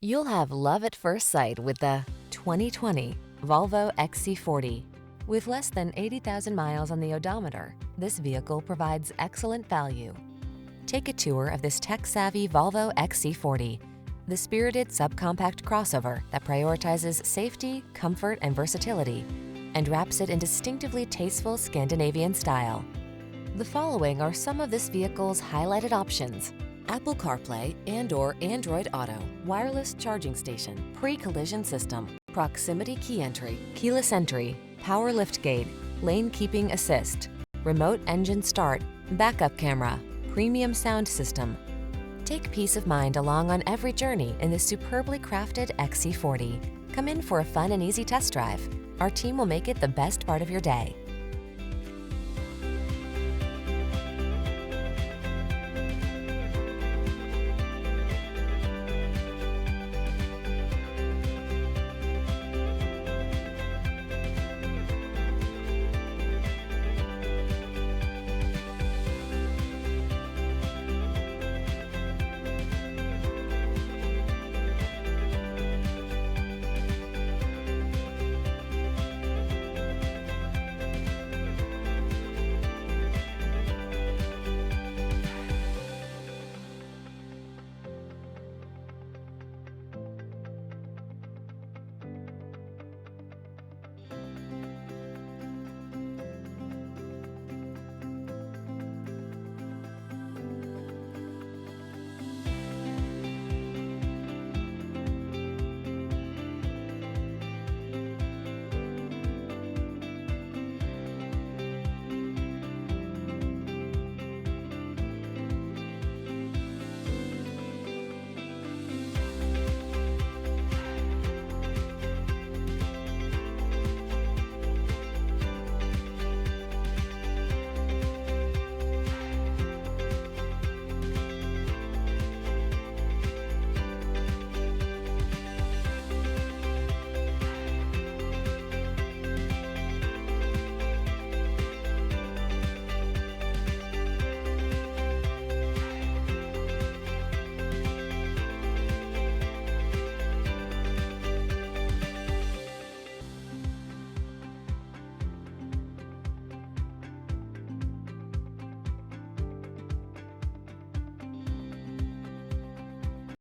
You'll have love at first sight with the 2020 Volvo XC40. With less than 80,000 miles on the odometer, this vehicle provides excellent value. Take a tour of this tech-savvy Volvo XC40, the spirited subcompact crossover that prioritizes safety, comfort, and versatility, and wraps it in distinctively tasteful Scandinavian style. The following are some of this vehicle's highlighted options: Apple CarPlay and/or Android Auto, wireless charging station, pre-collision system, proximity key entry, keyless entry, power liftgate, lane keeping assist, remote engine start, backup camera, premium sound system. Take peace of mind along on every journey in this superbly crafted XC40. Come in for a fun and easy test drive. Our team will make it the best part of your day.